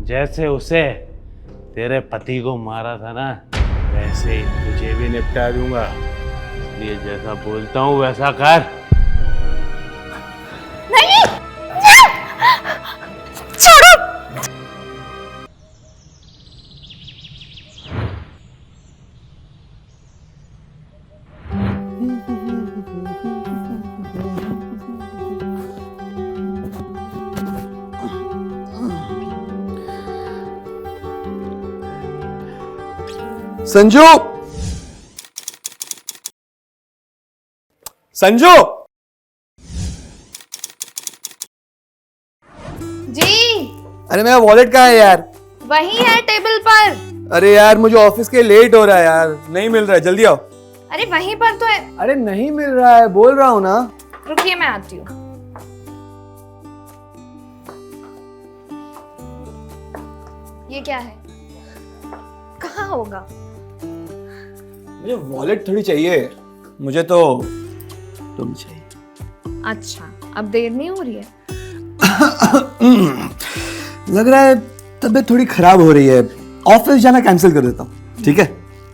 जैसे उसे तेरे पति को मारा था ना, वैसे ही तुझे भी निपटा दूंगा। इसलिए जैसा बोलता हूँ वैसा कर। नहीं, छोड़ो। संजू, संजू। जी अरे मेरा वॉलेट कहाँ है यार? वही है टेबल पर। अरे यार मुझे ऑफिस के लेट हो रहा है यार, नहीं मिल रहा है, जल्दी आओ। अरे वहीं पर तो है। अरे नहीं मिल रहा है, बोल रहा हूँ ना। रुकिए मैं आती हूँ। ये क्या है? कहाँ होगा? मुझे वॉलेट थोड़ी चाहिए, मुझे तो तुम चाहिए। अच्छा, अब देर नहीं हो रही है? लग रहा है तबीयत थोड़ी खराब हो रही है, ऑफिस जाना कैंसिल कर देता हूँ, ठीक है?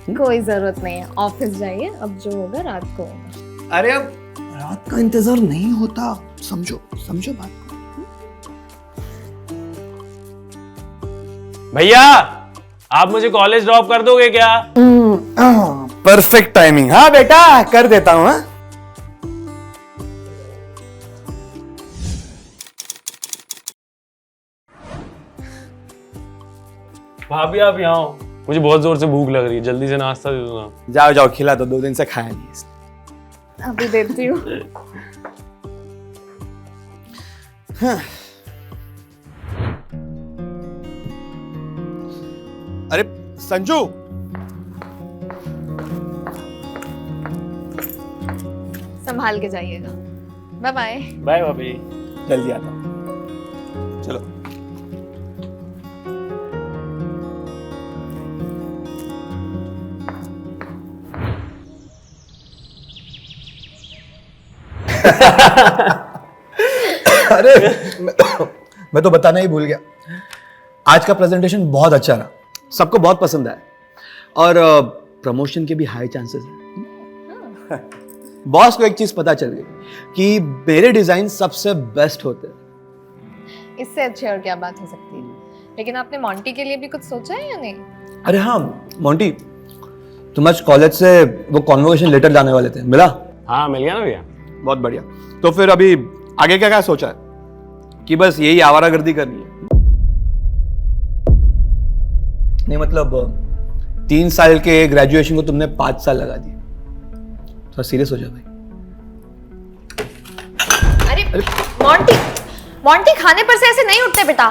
कोई जरूरत नहीं है, ऑफिस जाइए, अब जो होगा रात को होगा। अरे अब रात का इंतजार नहीं होता, समझो समझो बात को। भैया, आप मुझे कॉलेज ड्रॉप कर दोगे क्या? Perfect timing. हाँ बेटा, कर देता हूँ। हाँ भाभी आप यहाँ हो, मुझे बहुत जोर से भूख लग रही है, जल्दी से नाश्ता दे दो ना। जाओ जाओ, खिला दो, 2 दिन से खाया नहीं इसने। अभी देती हूँ। अरे संजू, संभाल के जाइएगा। Bye bye. बाय भाभी। जल्दी आता हूँ, चलो। अरे मैं तो बताना ही भूल गया, आज का प्रेजेंटेशन बहुत अच्छा रहा, सबको बहुत पसंद आया और प्रमोशन के भी हाई चांसेस हैं। बॉस को एक चीज पता चल गई कि मेरे डिजाइन सबसे बेस्ट होते हैं। इससे अच्छी और क्या बात हो सकती है? लेकिन आपने मॉन्टी के लिए भी कुछ सोचा है या नहीं? अरे हाँ मोंटी, तुम आज कॉलेज से वो कॉन्वोकेशन लेटर लाने वाले थे, मिला? हाँ मिल गया ना भैया। बहुत बढ़िया। तो फिर अभी आगे क्या क्या सोचा है? कि बस यही आवारागर्दी करनी है? नहीं मतलब 3 साल के ग्रेजुएशन को तुमने 5 साल लगा दिए, थोड़ा सीरियस हो जा भाई। अरे मॉन्टी, मॉन्टी खाने पर से ऐसे नहीं उठते बेटा।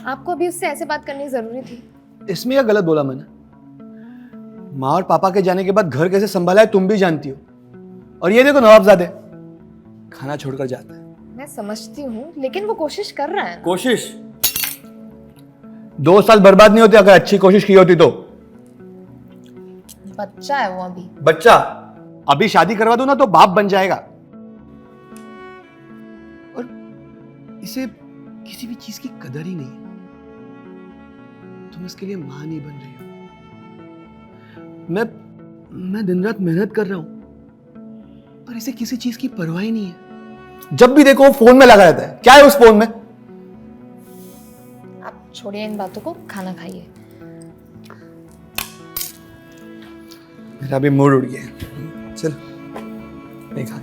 आपको अभी उससे ऐसे बात करनी जरूरी थी। इसमें क्या गलत बोला मैंने? माँ और पापा के जाने के बाद घर कैसे संभाला है तुम भी जानती हो, और ये देखो नवाबजादे खाना छोड़कर जाता है। मैं समझती हूँ, लेकिन वो कोशिश कर रहा है ना। कोशिश 2 साल बर्बाद नहीं होते अगर अच्छी कोशिश की होती तो। बच्चा है वो अभी। बच्चा अभी शादी करवा दो ना तो बाप बन जाएगा, और इसे किसी भी चीज की कदर ही नहीं है। तुम इसके लिए मां नहीं बन रही हो। मैं दिन रात मेहनत कर रहा हूं, पर इसे किसी चीज की परवाह ही नहीं है। जब भी देखो फोन में लगा रहता है। क्या है उस फोन में? आप छोड़िए इन बातों को, खाना खाइए। मेरा भी मूड उड़ गया है, चल नहीं खा।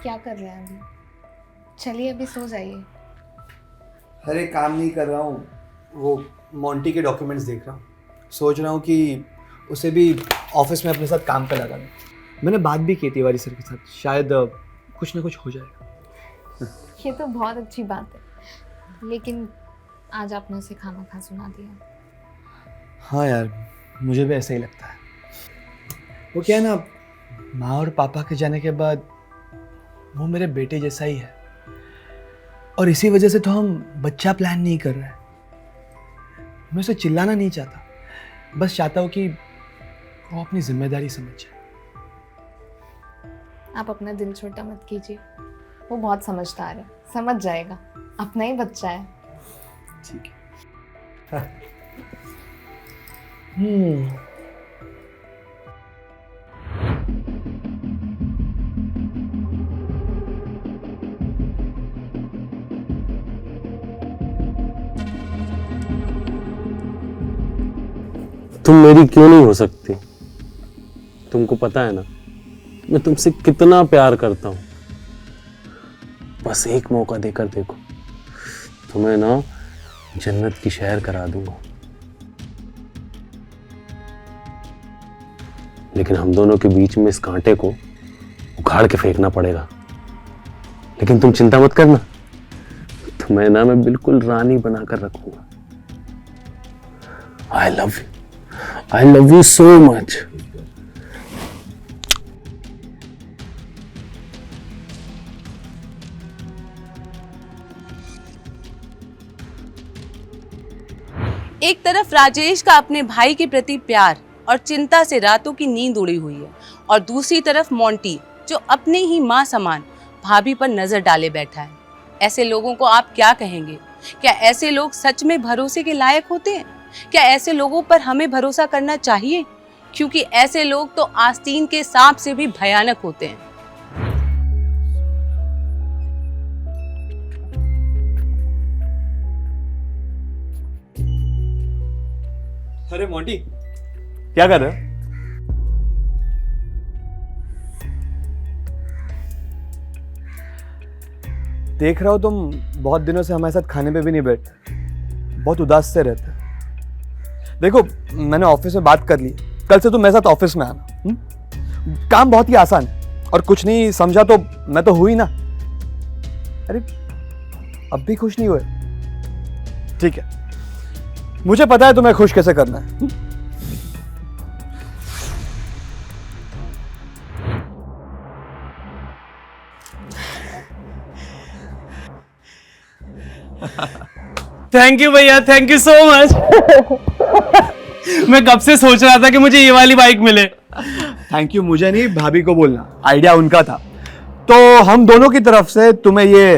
क्या कर रहे हैं अभी? चलिए अभी सो जाइए। अरे काम नहीं कर रहा हूँ, वो मोंटी के डॉक्यूमेंट्स देख रहा हूँ। सोच रहा हूँ कि उसे भी ऑफिस में अपने साथ काम पे लगा दूँ। मैंने बात भी की तिवारी सर के साथ, शायद कुछ ना कुछ हो जाएगा। ये तो बहुत अच्छी बात है, लेकिन आज आपने उसे खाना खा सुना दिया। हाँ यार, मुझे भी ऐसा ही लगता है। वो क्या है ना, माँ और पापा के जाने के बाद वो मेरे बेटे जैसा ही है, और इसी वजह से तो हम बच्चा प्लान नहीं कर रहे। मैं उसे चिल्लाना नहीं चाहता, बस चाहता हूँ कि वो अपनी जिम्मेदारी समझ जाए। आप अपना दिल छोटा मत कीजिए, वो बहुत समझदार है, समझ जाएगा, अपना ही बच्चा है। ठीक है। हम्म। तुम मेरी क्यों नहीं हो सकती? तुमको पता है ना मैं तुमसे कितना प्यार करता हूं। बस एक मौका देकर देखो, तुम्हें ना जन्नत की सैर करा दूंगा। लेकिन हम दोनों के बीच में इस कांटे को उखाड़ के फेंकना पड़ेगा। लेकिन तुम चिंता मत करना, तुम्हें ना मैं बिल्कुल रानी बनाकर रखूंगा। I love you so much. एक तरफ राजेश का अपने भाई के प्रति प्यार और चिंता से रातों की नींद उड़ी हुई है, और दूसरी तरफ मोंटी जो अपने ही माँ समान भाभी पर नजर डाले बैठा है। ऐसे लोगों को आप क्या कहेंगे? क्या ऐसे लोग सच में भरोसे के लायक होते हैं? क्या ऐसे लोगों पर हमें भरोसा करना चाहिए? क्योंकि ऐसे लोग तो आस्तीन के सांप से भी भयानक होते हैं। अरे मोंटी, क्या कर रहे हो? देख रहा हो तुम बहुत दिनों से हमारे साथ खाने पे भी नहीं बैठते, बहुत उदास से रहते। देखो, मैंने ऑफिस में बात कर ली, कल से तुम मेरे साथ ऑफिस में आना। काम बहुत ही आसान है, और कुछ नहीं समझा तो मैं तो हुई ना। अरे अब भी खुश नहीं हुए? ठीक है, मुझे पता है तुम्हें खुश कैसे करना है। थैंक यू भैया, थैंक यू सो मच। मैं कब से सोच रहा था कि मुझे ये वाली बाइक मिले। थैंक यू मुझे नहीं, भाभी को बोलना, आइडिया उनका था। तो हम दोनों की तरफ से तुम्हें ये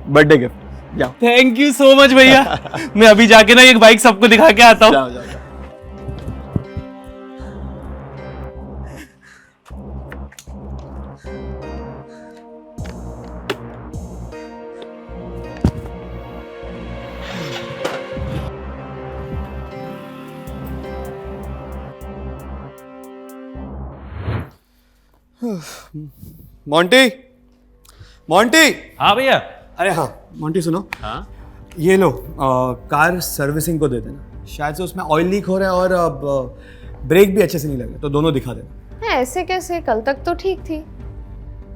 बर्थडे गिफ्ट। जाओ। थैंक यू सो मच भैया। मैं अभी जाके ना एक बाइक सबको दिखा के आता हूँ। जाओ जाओ। Monty, Monty. हाँ भैया। अरे हाँ मोंटी, सुनो। हाँ ये लो, कार सर्विसिंग को दे देना। शायद से उसमें ऑयल लीक हो रहा है और ब्रेक भी अच्छे से नहीं लग रहे, तो दोनों दिखा देना। ऐसे कैसे? कल तक तो ठीक थी।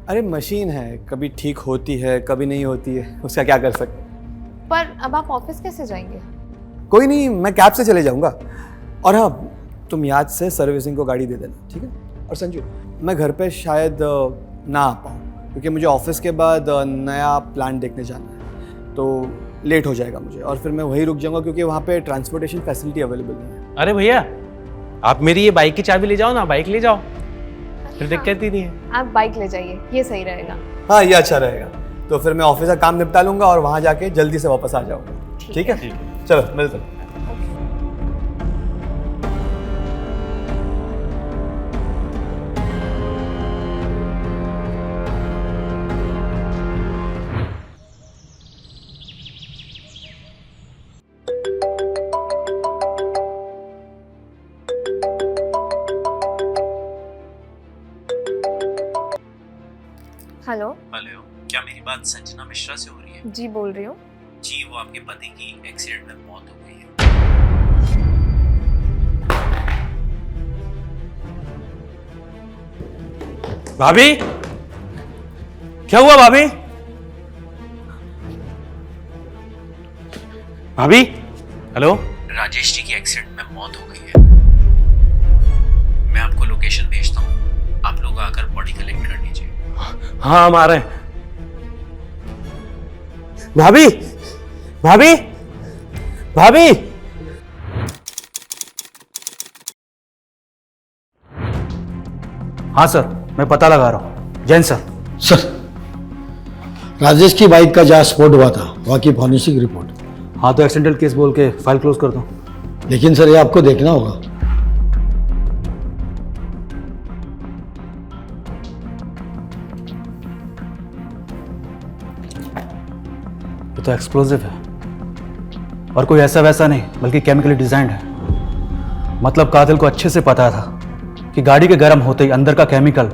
अरे मशीन है, कभी ठीक होती है कभी नहीं होती है, उसका क्या कर सकते। पर अब आप ऑफिस कैसे जाएंगे? कोई नहीं, मैं कैब से चले जाऊंगा। और हाँ, तुम याद से सर्विसिंग को गाड़ी दे देना, ठीक है? और संजू, मैं घर पे शायद ना आ पाऊँ, क्योंकि मुझे ऑफिस के बाद नया प्लान देखने जाना है, तो लेट हो जाएगा मुझे, और फिर मैं वहीं रुक जाऊंगा क्योंकि वहाँ पे ट्रांसपोर्टेशन फैसिलिटी अवेलेबल नहीं है। अरे भैया, आप मेरी ये बाइक की चाबी ले जाओ ना, बाइक ले जाओ, फिर दिक्कत ही नहीं है। आप बाइक ले जाइए, ये सही रहेगा। हाँ, ये अच्छा रहेगा। तो फिर मैं ऑफिस का काम निपटा लूंगा और वहाँ जाके जल्दी से वापस आ जाऊंगा। ठीक है? चलो मिलते हैं। हेलो। हेलो, क्या मेरी बात संजना मिश्रा से हो रही है? जी बोल रही हूँ। जी, वो आपके पति की एक्सीडेंट में मौत हो गई है। भाभी, क्या हुआ भाभी? भाभी, हेलो। राजेश जी की एक्सीडेंट में मौत हो गई है। लोकेशन भेजता हूँ, आप लोग आकर बॉडी कलेक्ट कर लीजिए। हाँ हम आ रहे हैं। भाभी भाभी भाभी हाँ सर, मैं पता लगा रहा हूँ। जैन सर। सर, राजेश की बाइक का जहाँ स्पॉट हुआ था वहाँ की फॉरेंसिक रिपोर्ट। हाँ तो एक्सीडेंटल केस बोल के फाइल क्लोज कर दो। लेकिन सर ये आपको देखना होगा। ये तो एक्सप्लोजिव है और कोई ऐसा वैसा नहीं बल्कि केमिकली डिजाइंड है। मतलब कातिल को अच्छे से पता था कि गाड़ी के गर्म होते ही अंदर का केमिकल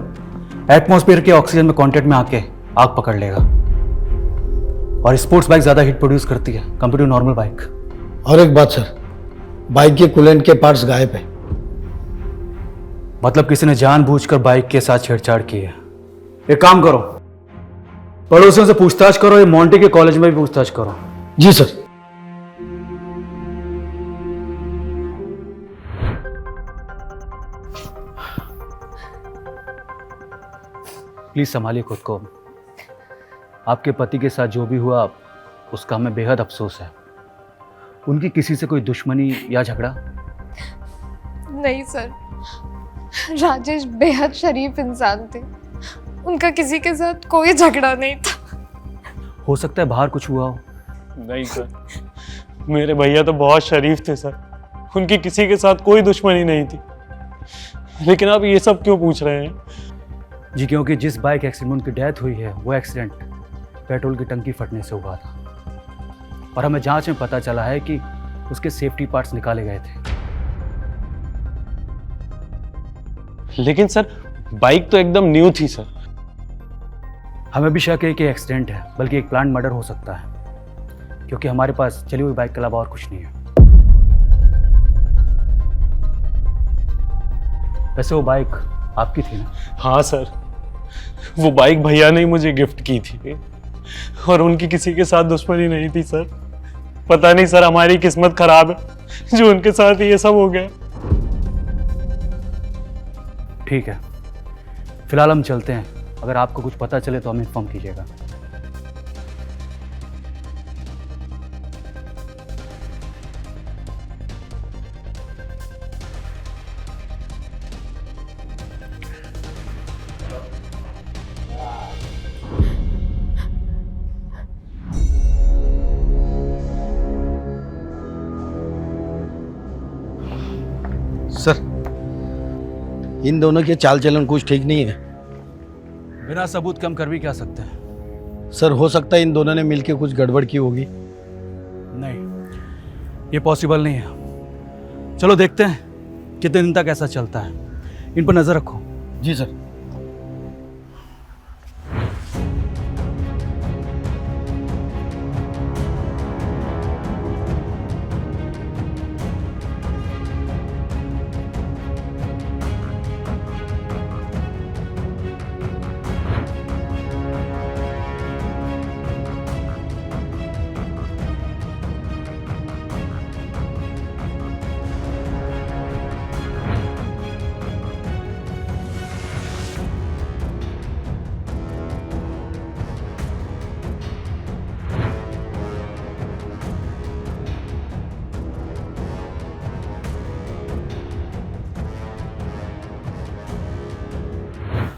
एटमॉस्फेयर के ऑक्सीजन में कांटेक्ट में आके आग पकड़ लेगा। और स्पोर्ट्स बाइक ज्यादा हीट प्रोड्यूस करती है कंपेयर टू नॉर्मल बाइक। और एक बात सर, बाइक के कूलेंट के पार्ट्स गायब है। मतलब किसी ने जानबूझकर बाइक के साथ छेड़छाड़ की है। एक काम करो, पड़ोसियों से पूछताछ करो, ये मोंटी के कॉलेज में भी पूछताछ करो। जी सर। प्लीज संभालिए खुद को। आपके पति के साथ जो भी हुआ उसका हमें बेहद अफसोस है। उनकी किसी से कोई दुश्मनी या झगड़ा? नहीं सर, राजेश बेहद शरीफ इंसान थे, उनका किसी के साथ कोई झगड़ा नहीं था। हो सकता है बाहर कुछ हुआ हो। नहीं सर, मेरे भैया तो बहुत शरीफ थे सर, उनकी किसी के साथ कोई दुश्मनी नहीं थी। लेकिन आप ये सब क्यों पूछ रहे हैं? जी क्योंकि जिस बाइक एक्सीडेंट में उनकी डेथ हुई है वो एक्सीडेंट पेट्रोल की टंकी फटने से हुआ था और हमें जांच में पता चला है कि उसके सेफ्टी पार्ट्स निकाले गए थे। लेकिन सर बाइक तो एकदम न्यू थी सर। हमें भी शक है कि एक्सीडेंट है, बल्कि एक प्लांट मर्डर हो सकता है क्योंकि हमारे पास चली हुई बाइक के अलावा और कुछ नहीं है। वैसे वो बाइक आपकी थी ना? हाँ सर, वो बाइक भैया ने मुझे गिफ्ट की थी और उनकी किसी के साथ दुश्मनी नहीं थी सर। पता नहीं सर, हमारी किस्मत खराब है जो उनके साथ ये सब हो गया। ठीक है, फिलहाल हम चलते हैं। अगर आपको कुछ पता चले तो हमें इन्फॉर्म कीजिएगा। सर, इन दोनों के चाल चलन कुछ ठीक नहीं है। बिना सबूत के हम कर भी क्या सकते हैं? सर, हो सकता है इन दोनों ने मिलकर कुछ गड़बड़ की होगी। नहीं, ये पॉसिबल नहीं है। चलो देखते हैं कितने दिन तक ऐसा चलता है। इन पर नजर रखो। जी सर।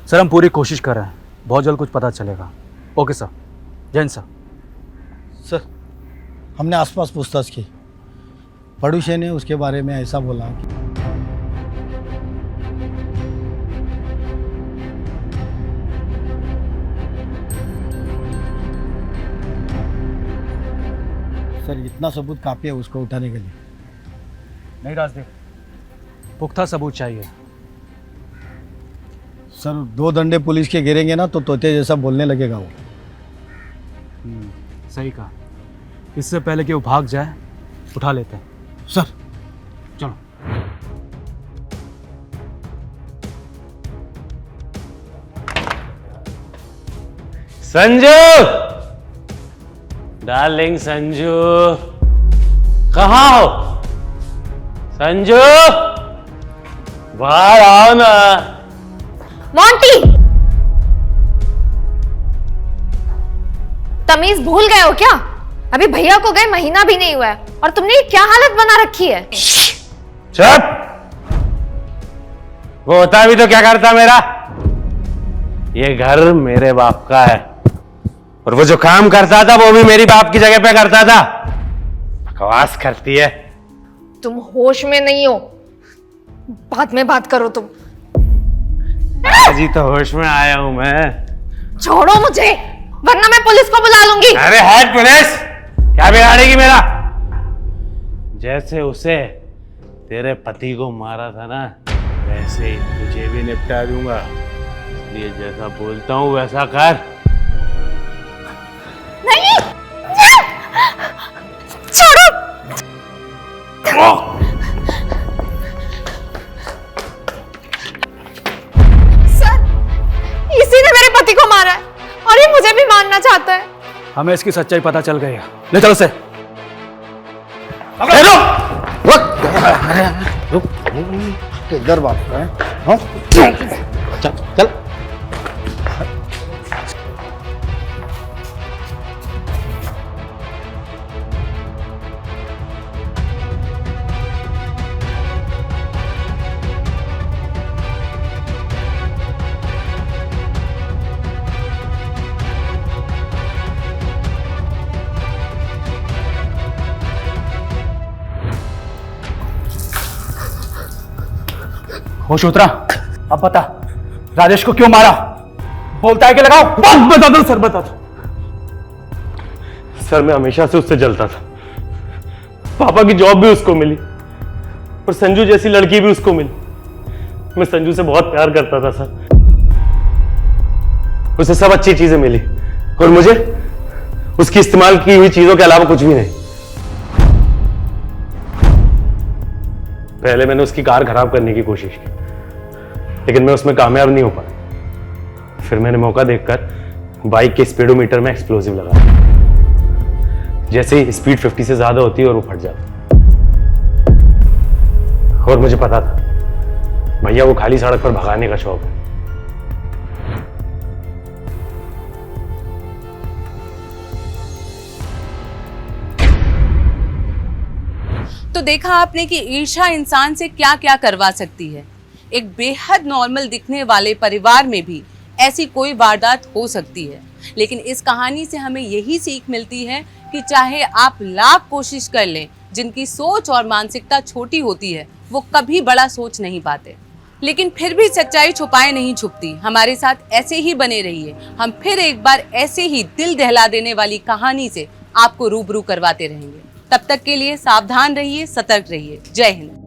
सर हम पूरी कोशिश कर रहे हैं, बहुत जल्द कुछ पता चलेगा। Okay sir. Jain sir. Sir, हमने आसपास पूछताछ की। पड़ोसी ने उसके बारे में ऐसा बोला कि सर इतना सबूत काफी है उसको उठाने के लिए। नहीं राजदीप, पुख्ता सबूत चाहिए। सर, 2 डंडे पुलिस के गिरेंगे ना तो तोते जैसा बोलने लगेगा वो। सही कहा। इससे पहले कि वो भाग जाए उठा लेते हैं। सर, चलो। संजू, डार्लिंग संजू, कहाँ हो? संजू, बाहर आओ ना। मोंटी, तमीज भूल गए हो क्या? अभी भैया को गए महीना भी नहीं हुआ है और तुमने ये क्या हालत बना रखी है? चुप। वो होता भी तो क्या करता मेरा? ये घर मेरे बाप का है और वो जो काम करता था वो भी मेरी बाप की जगह पे करता था। बकवास करती है। तुम होश में नहीं हो, बाद में बात करो तुम। जी तो होश में आया हूं मैं। छोड़ो मुझे वरना मैं पुलिस को बुला लूंगी। अरे हट पुलिस, क्या बिगाड़ेगी मेरा? जैसे उसे तेरे पति को मारा था ना, वैसे ही तुझे भी निपटा दूंगा। इसलिए जैसा बोलता हूं वैसा कर। नहीं, छोड़ो। सर, इसी ने मेरे पति को मारा है और ये मुझे भी मारना चाहता है। हमें इसकी सच्चाई पता चल गई है। ले चलो से। इधर बात है। हाँ? चल। होश उतरा? अब बता, राजेश को क्यों मारा? बोलता है कि लगाओ। बता दो सर, बता दो। सर मैं हमेशा से उससे जलता था। पापा की जॉब भी उसको मिली और संजू जैसी लड़की भी उसको मिली। मैं संजू से बहुत प्यार करता था सर। उसे सब अच्छी चीजें मिली और मुझे उसकी इस्तेमाल की हुई चीजों के अलावा कुछ भी नहीं। पहले मैंने उसकी कार खराब करने की कोशिश की लेकिन मैं उसमें कामयाब नहीं हो पाया। फिर मैंने मौका देखकर बाइक के स्पीडोमीटर में एक्सप्लोजिव लगाया। जैसे ही स्पीड 50 से ज्यादा होती है और वो फट जाता। और मुझे पता था भैया वो खाली सड़क पर भगाने का शौक है। तो देखा आपने कि ईर्ष्या इंसान से क्या क्या करवा सकती है। एक बेहद नॉर्मल दिखने वाले परिवार में भी ऐसी कोई वारदात हो सकती है। लेकिन इस कहानी से हमें यही सीख मिलती है कि चाहे आप लाख कोशिश कर लें, जिनकी सोच और मानसिकता छोटी होती है वो कभी बड़ा सोच नहीं पाते। लेकिन फिर भी सच्चाई छुपाए नहीं छुपती। हमारे साथ ऐसे ही बने रहिए। हम फिर एक बार ऐसे ही दिल दहला देने वाली कहानी से आपको रूबरू करवाते रहेंगे। तब तक के लिए सावधान रहिए, सतर्क रहिए। जय हिंद।